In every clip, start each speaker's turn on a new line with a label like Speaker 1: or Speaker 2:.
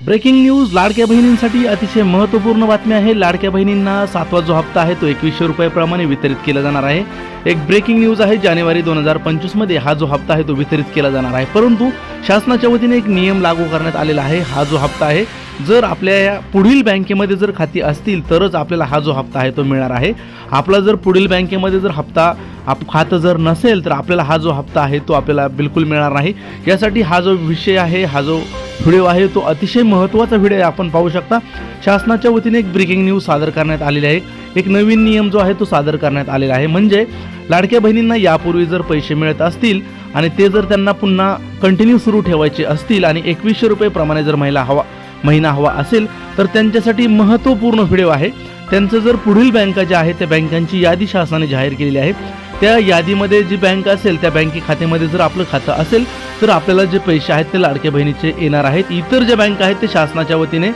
Speaker 1: Breaking news लाडक्या बहिणींसाठी अतिशय महत्त्वपूर्ण बातमी आहे। लाडक्या बहिणींना 7वा जो हप्ता आहे तो 2100 रुपयाप्रमाणे वितरित केला जाणार आहे। एक ब्रेकिंग न्यूज आहे। जानेवारी 2025 मध्ये हा जो हप्ता आहे तो वितरित केला जाणार आहे, परंतु शासनाच्या वतीने एक नियम लागू करण्यात आलेला आहे। हा जो हप्ता आहे, जर आपल्या या पुढील बँकेमध्ये जर खाती असतील तरच आपल्याला हा जो हप्ता आहे तो मिळणार आहे। आपला जर पुढील बँकेमध्ये जर खातं जर नसेल तर आपल्याला हा जो हप्ता आहे तो आपल्याला बिलकुल मिळणार नाही। यासाठी हा जो विषय आहे, हा जो व्हिडिओ आहे तो अतिशय महत्त्वाचा व्हिडिओ आहे। आपण पाहू शकता शासनाच्या वतीने एक ब्रेकिंग न्यूज सादर करण्यात आलेली आहे। एक नवीन नियम जो आहे तो सादर करण्यात आलेला आहे। म्हणजे लाडक्या बहिणींना यापूर्वी जर पैसे मिळत असतील आणि ते जर त्यांना पुन्हा कंटिन्यू सुरू ठेवायचे असतील आणि 2100 रुपये प्रमाणे जर महिना हवा असेल तर त्यांच्यासाठी महत्त्वपूर्ण व्हिडिओ आहे। त्यांचं जर पुढील बँका ज्या आहेत त्या बँकांची यादी शासनाने जाहीर केलेली आहे। त्या यादीमध्ये जी बँक असेल त्या बँके खात्यामध्ये जर आपलं खातं असेल तर आपल्याला जे पैसे आहेत ते लाडक्या बहिणीचे येणार आहेत। इतर ज्या बँका आहेत ते शासनाच्या वतीने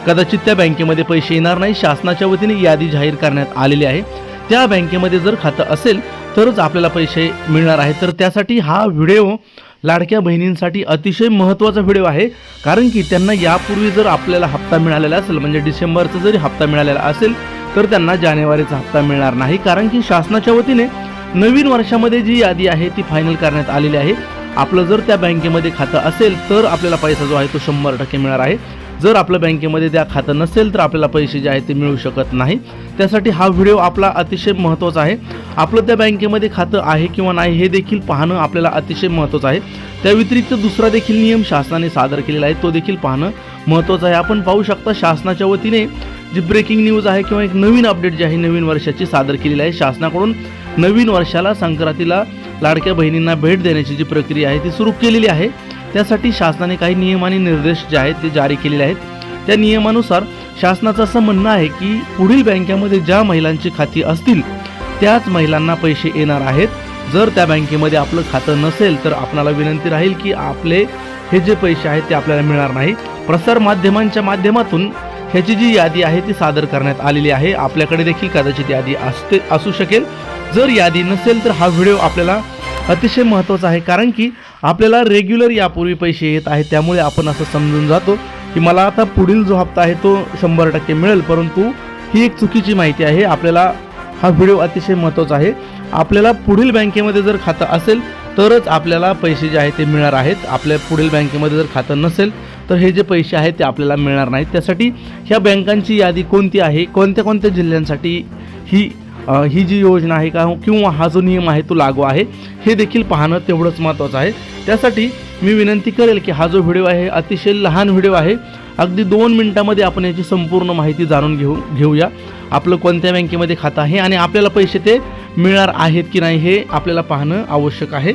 Speaker 1: कदाचित त्या बँकेमध्ये पैसे येणार नाही। शासनाच्या वतीने यादी जाहीर करण्यात आलेली आहे। त्या बँकेमध्ये जर खातं असेल तरच आपल्याला पैसे मिळणार आहेत। तर त्यासाठी हा व्हिडिओ लाडक्या बहिणींसाठी अतिशय महत्त्वाचा व्हिडिओ आहे, कारण की त्यांना यापूर्वी जर आपल्याला हप्ता मिळालेला असेल, म्हणजे डिसेंबरचा जरी हप्ता मिळालेला असेल तर त्यांना जानेवारीचा हप्ता मिळणार नाही, कारण की शासनाच्या वतीने नवीन वर्षामध्ये जी यादी आहे ती फायनल करण्यात आलेली आहे। आपलं जर त्या बँकेमध्ये खातं असेल तर आपल्याला पैसा जो आहे तो 100% मिळणार आहे। जर आपलं बँकेमध्ये त्या खातं नसेल तर आपल्याला पैसे जे आहेत ते मिळू शकत नाही। त्यासाठी हा व्हिडिओ आपला अतिशय महत्त्वाचा आहे। आपलं त्या बँकेमध्ये खातं आहे किंवा नाही हे देखील पाहणं आपल्याला अतिशय महत्त्वाचं आहे। त्या व्यतिरिक्त दुसरा देखील नियम शासनाने सादर केलेला आहे, तो देखील पाहणं महत्त्वाचं आहे। आपण पाहू शकता शासनाच्या वतीने जी ब्रेकिंग न्यूज आहे किंवा एक नवीन अपडेट जी आहे नवीन वर्षाची सादर केलेली आहे। शासनाकडून नवीन वर्षाला संक्रांतीला लाडक्या बहिणींना भेट देण्याची जी प्रक्रिया आहे ती सुरू केलेली आहे। त्यासाठी शासनाने काही नियम आणि निर्देश जे आहेत ते जारी केलेले आहेत। त्या नियमानुसार शासनाचं असं म्हणणं आहे की पुढील बँकेमध्ये ज्या महिलांची खाती असतील त्याच महिलांना पैसे येणार आहेत। जर त्या बँकेमध्ये आपलं खातं नसेल तर आपल्याला विनंती राहील की आपले हे जे पैसे आहेत ते आपल्याला मिळणार नाही। प्रसार माध्यमांच्या माध्यमातून ह्याची जी यादी आहे ती सादर करण्यात आलेली आहे। आपल्याकडे देखील कदाचित यादी असू शकेल। जर यादी नसेल तर हा व्हिडिओ आपल्याला अतिशय महत्त्वाचा आहे, कारण की आपल्याला रेग्युलर यापूर्वी पैसे येत आहेत, त्यामुळे आपण असं समजून जातो की मला आता पुढील जो हप्ता आहे तो 100% मिळेल, परंतु ही एक चुकीची माहिती आहे। आपल्याला हा व्हिडिओ अतिशय महत्त्वाचा आहे। आपल्याला पुढील बँकेमध्ये जर खातं असेल तरच आपल्याला पैसे जे आहेत ते मिळणार आहेत। आपल्या पुढील बँकेमध्ये जर खातं नसेल तर हे जे पैसे आहेत ते आपल्याला मिळणार नाहीत। त्यासाठी ह्या बँकांची यादी कोणती आहे, कोणत्या कोणत्या जिल्ह्यांसाठी ही जी योजना आहे का किंवा हा जो नियम आहे तो लागू आहे हे देखील पाहणं तेवढंच महत्त्वाचं आहे। त्यासाठी मी विनंती करेल की हा जो व्हिडिओ आहे अतिशय लहान व्हिडिओ आहे। अगदी 2 मिनिटांमध्ये आपण याची संपूर्ण माहिती जाणून घेऊया। आपलं कोणत्या बँकेमध्ये खातं आहे आणि आपल्याला पैसे ते मिळणार आहेत की नाही हे आपल्याला पाहणं आवश्यक आहे।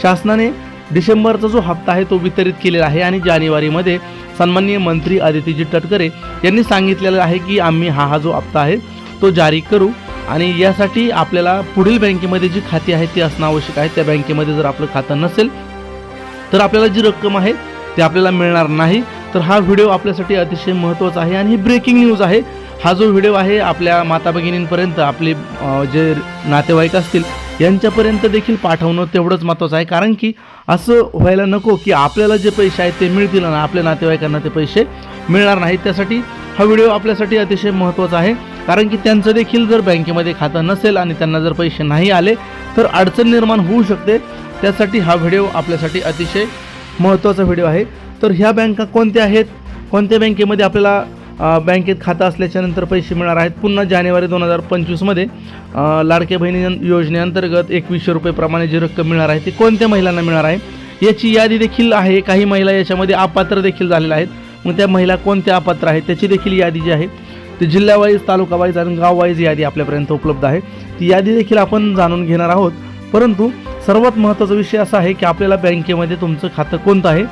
Speaker 1: शासनाने डिसेंबरचा जो हप्ता आहे तो वितरित केलेला आहे आणि जानेवारीमध्ये सन्माननीय मंत्री आदित्यजी तटकरे यांनी सांगितलेलं आहे की आम्ही हा जो हप्ता आहे तो जारी करू आणि यासाठी आपल्याला पुढील बँकेमध्ये जी खाती आहेत ती असणं आवश्यक आहे। त्या बँकेमध्ये जर आपलं खातं नसेल तर आपल्याला जी रक्कम आहे ती आपल्याला मिळणार नाही। तर हा व्हिडिओ आपल्यासाठी अतिशय महत्त्वाचा आहे आणि ही ब्रेकिंग न्यूज आहे। हा जो व्हिडिओ आहे आपल्या माता भगिनींपर्यंत, आपले जे नातेवाईक असतील यांच्यापर्यंत देखील पाठवणं तेवढंच महत्त्वाचं आहे, कारण की असं व्हायला नको की आपल्याला जे पैसे आहेत ते मिळतील आणि आपल्या नातेवाईकांना ते पैसे मिळणार नाहीत। त्यासाठी हा व्हिडिओ आपल्यासाठी अतिशय महत्त्वाचा आहे, कारण की त्यांचं देखील जर बँकेमध्ये खातं नसेल आणि त्यांना जर पैसे नाही आले तर अडचण निर्माण होऊ शकते। त्यासाठी हा व्हिडिओ आपल्यासाठी अतिशय महत्त्वाचा व्हिडिओ आहे। तर ह्या बँका कोणत्या आहेत, कोणत्या बँकेमध्ये आपल्याला बँकेत खातं असल्याच्यानंतर पैसे मिळणार आहेत। पुन्हा जानेवारी 2025 मध्ये लाडक्या बहिणी योजनेअंतर्गत 2100 रुपये प्रमाणे जी रक्कम मिळणार आहे ती कोणत्या महिलांना मिळणार आहे याची यादी देखील आहे। काही महिला याच्यामध्ये अपात्र देखील झालेल्या आहेत। मग त्या महिला कोणत्या अपात्र आहेत त्याची देखील यादी जी आहे ती जिल्हा-वाईज, तालुका-वाईज आणि गाव-वाईज यादी आपल्यापर्यंत उपलब्ध आहे। ती यादी देखील आपण जाणून घेणार आहोत। परंतु सर्वात महत्त्वाचा विषय असा आहे की आपल्याला बँकेमध्ये तुमचं खातं कोणतं आहे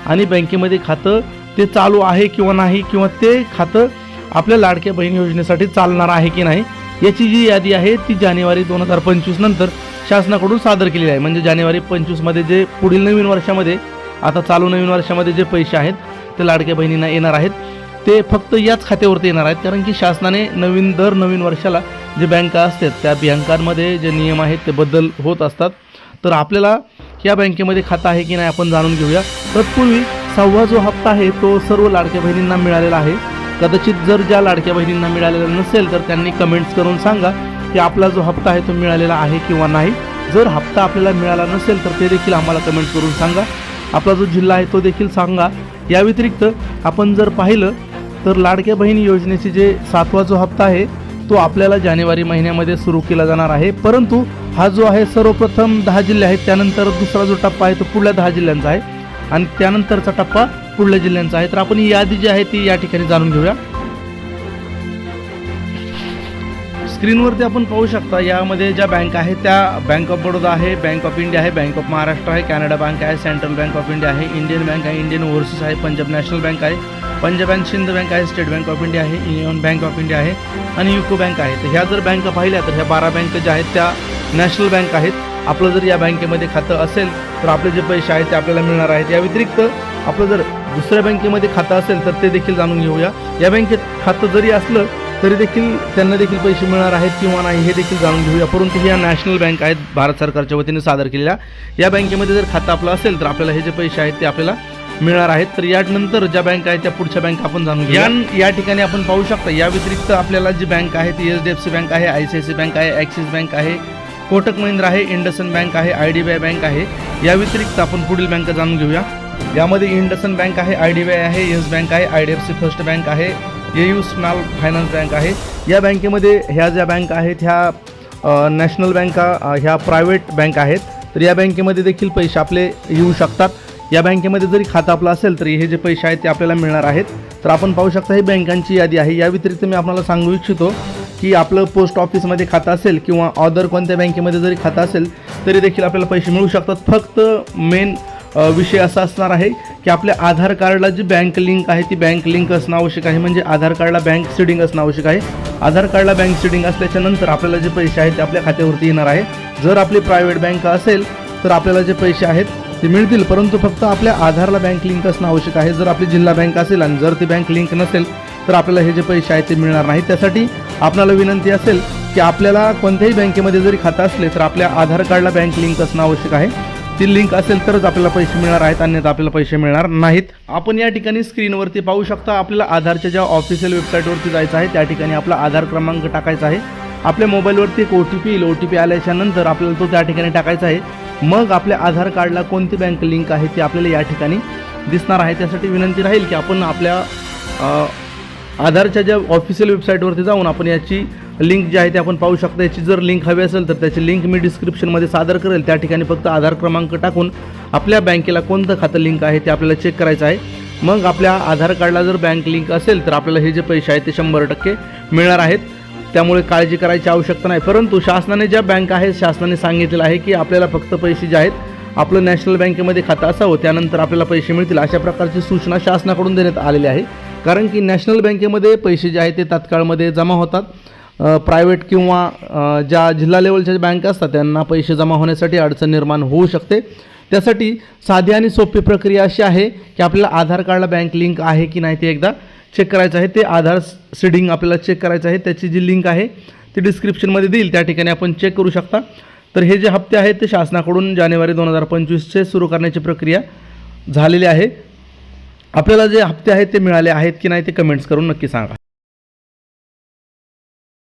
Speaker 1: आणि बँकेमध्ये खातं ते चालू आहे किंवा नाही, किंवा ते खातं आपल्या लाडक्या बहीण योजनेसाठी चालणार आहे की नाही याची जी यादी आहे ती जानेवारी 2025 नंतर शासनाकडून सादर केलेली आहे। म्हणजे जानेवारी 25 मध्ये जे पुढील नवीन वर्षामध्ये, आता चालू नवीन वर्षामध्ये जे पैसे आहेत ते लाडक्या बहिणींना येणार आहेत ते फक्त याच खात्यावरती येणार आहेत, कारण की शासनाने नवीन वर्षाला जे बँका असतात त्या बँकांमध्ये जे नियम आहेत ते बदल होत असतात। तर आपल्याला या बँकेमध्ये खातं आहे की नाही आपण जाणून घेऊया। तत्पूर्वी 6वा जो हप्ता आहे तो सर्व लाडक्या बहिणींना मिळालेला आहे. कदाचित जर ज्या लाडक्या बहिणींना मिळालेला नसेल तर त्यांनी कमेंट्स करून सांगा की आपला जो हप्ता आहे तो मिळालेला आहे किंवा नाही. जर हप्ता आपल्याला मिळाला नसेल तर ते देखील आम्हाला कमेंट करून सांगा. आपला जो जिल्हा आहे तो देखील सांगा. या व्यतिरिक्त आपण जर पाहिलं तर लाडक्या बहिणी योजनेची जे 7वा जो हप्ता आहे तो आपल्याला जानेवारी महिन्यामध्ये सुरू केला जाणार आहे. परंतु हा जो आहे सर्वप्रथम 10 जिल्हे आहेत, त्यानंतर दुसरा जो टप्पा आहे तो पुढल्या 10 जिल्ह्यांचा आहे आणि त्यानंतरचा टप्पा पुढल्या जिल्ह्यांचा आहे. तर आपण ही यादी जी आहे ती या ठिकाणी जाणून घेऊया. स्क्रीनवरती आपण पाहू शकता यामध्ये ज्या बँक आहेत त्या बँक ऑफ बडोदा आहे, बँक ऑफ इंडिया आहे, बँक ऑफ महाराष्ट्र आहे, कॅनडा बँक आहे, सेंट्रल बँक ऑफ इंडिया आहे, इंडियन बँक आहे, इंडियन ओव्हरसीज आहे, पंजाब नॅशनल बँक आहे, पंजाब अँड सिंध बँक आहे, स्टेट बँक ऑफ इंडिया आहे, युनियन बँक ऑफ इंडिया आहे आणि युको बँक आहे. तर ह्या जर बँका पाहिल्या तर ह्या 12 बँक ज्या आहेत त्या नॅशनल बँक आहेत. आपलं जर या बँकेमध्ये खातं असेल तर आपले जे पैसे आहेत ते आपल्याला मिळणार आहेत. या व्यतिरिक्त आपलं जर दुसऱ्या बँकेमध्ये खातं असेल तर ते देखील जाणून घेऊया. या बँकेत खातं जरी असलं तरी देखील त्यांना देखील पैसे मिळणार आहेत किंवा नाही हे देखील जाणून घेऊया. परंतु ह्या नॅशनल बँक आहेत भारत सरकारच्या वतीने सादर केलेल्या. या बँकेमध्ये जर खातं आपलं असेल तर आपल्याला हे जे पैसे आहेत ते आपल्याला मिळणार आहेत. तर यानंतर ज्या बँक आहेत त्या पुढच्या बँक आपण जाणून घेऊया. या ठिकाणी आपण पाहू शकता या व्यतिरिक्त आपल्याला जी बँक आहे ती HDFC बँक आहे, ICICI बँक आहे, ॲक्सिस बँक आहे, कोटक महिंद्रा आहे, इंडसन बँक आहे, IDBI बँक आहे. या व्यतिरिक्त आपण पुढील बँक जाणून घेऊया. यामध्ये इंडसन बँक आहे, IDBI आहे, येस बँक आहे, IDFC फर्स्ट बँक आहे, AU स्मॉल फायनान्स बँक आहे. या बँकेमध्ये ह्या ज्या बँक आहेत ह्या नॅशनल बँका ह्या प्रायव्हेट बँक आहेत. तर या बँकेमध्ये देखील पैसे आपले येऊ शकतात. या बँकेमध्ये जरी खातं आपलं असेल तरी हे जे पैसे आहेत ते आपल्याला मिळणार आहेत. तर आपण पाहू शकता ही बँकांची यादी आहे. या व्यतिरिक्त मी आपल्याला सांगू इच्छितो की आपलं पोस्ट ऑफिसमध्ये खातं असेल किंवा अदर कोणत्या बँकेमध्ये जरी खातं असेल तरी देखील आपल्याला पैसे मिळू शकतात. फक्त मेन विषय असा असणार आहे की आपल्या आधार कार्डला जी बँक लिंक आहे ती बँक लिंक असणं आवश्यक आहे. म्हणजे आधार कार्डला बँक सीडिंग असणं आवश्यक आहे. आधार कार्डला बँक सीडिंग असल्याच्या नंतर आपल्याला जे पैसे आहेत ते आपल्या खात्यावरती येणार आहे. जर आपली प्रायव्हेट बँक असेल तर आपल्याला जे पैसे आहेत ते मिळतील, परंतु फक्त आपल्या आधारला बँक लिंक असणं आवश्यक आहे. जर आपली जिल्हा बँक असेल आणि जर ती बँक लिंक नसेल तर आपल्याला हे जे पैसे आहेत ते मिळणार नाही. त्यासाठी आपल्याला विनंती असेल की आपल्याला कोणत्याही बँकेमध्ये जरी खातं असले तर आपल्या आधार कार्डला बँक लिंक असणं आवश्यक आहे. ती लिंक असेल तरच आपल्याला पैसे मिळणार आहेत, अन्यथा आपल्याला पैसे मिळणार नाहीत. आपण या ठिकाणी स्क्रीनवरती पाहू शकता आपल्याला आधारच्या ज्या ऑफिशियल वेबसाईटवरती जायचं आहे त्या ठिकाणी आपला आधार क्रमांक टाकायचा आहे. आपल्या मोबाईलवरती एक OTP येईल. OTP आल्याच्या नंतर आपल्याला तो त्या ठिकाणी टाकायचा आहे. मग आपल्या आधार कार्डला कोणती बँक लिंक आहे ती आपल्याला या ठिकाणी दिसणार आहे. त्यासाठी विनंती राहील की आपण आपल्या आधारच्या ज्या ऑफिशियल वेबसाईटवरती जाऊन आपण याची लिंक जी आहे ते आपण पाहू शकता. याची जर लिंक हवी असेल तर त्याची लिंक मी डिस्क्रिप्शनमध्ये सादर करेल. त्या ठिकाणी फक्त आधार क्रमांक टाकून आपल्या बँकेला कोणतं खातं लिंक आहे ते आपल्याला चेक करायचं आहे. मग आपल्या आधार कार्डला जर बँक लिंक असेल तर आपल्याला हे जे पैसे आहेत ते 100% मिळणार आहेत. त्यामुळे काळजी करायची आवश्यकता नाही. परंतु शासनाने ज्या बँक आहेत शासनाने सांगितलेलं आहे की आपल्याला फक्त पैसे जे आहेत आपलं नॅशनल बँकेमध्ये खातं असावं त्यानंतर आपल्याला पैसे मिळतील. अशा प्रकारची सूचना शासनाकडून देण्यात आलेली आहे. कारण की नॅशनल बँकेमध्ये पैसे जे आहेत ते तात्काळमध्ये जमा होतात. प्रायव्हेट किंवा ज्या जिल्हा लेवलच्या बँक असतात त्यांना पैसे जमा होण्यासाठी अडचण निर्माण होऊ शकते. त्यासाठी साधी आणि सोपी प्रक्रिया अशी आहे की आपल्याला आधार कार्डला बँक लिंक आहे की नाही ते एकदा चेक करायचं आहे. ते आधार सीडिंग आपल्याला चेक करायचं आहे. त्याची जी लिंक आहे ती डिस्क्रिप्शनमध्ये देईल, त्या ठिकाणी आपण चेक करू शकता. तर हे जे हप्ते आहेत ते शासनाकडून जानेवारी 2025चे सुरू करण्याची प्रक्रिया झालेली आहे. आपल्याला जे हप्ते आहेत ते मिळाले आहेत की नाही ते कमेंट्स करून नक्की सांगा.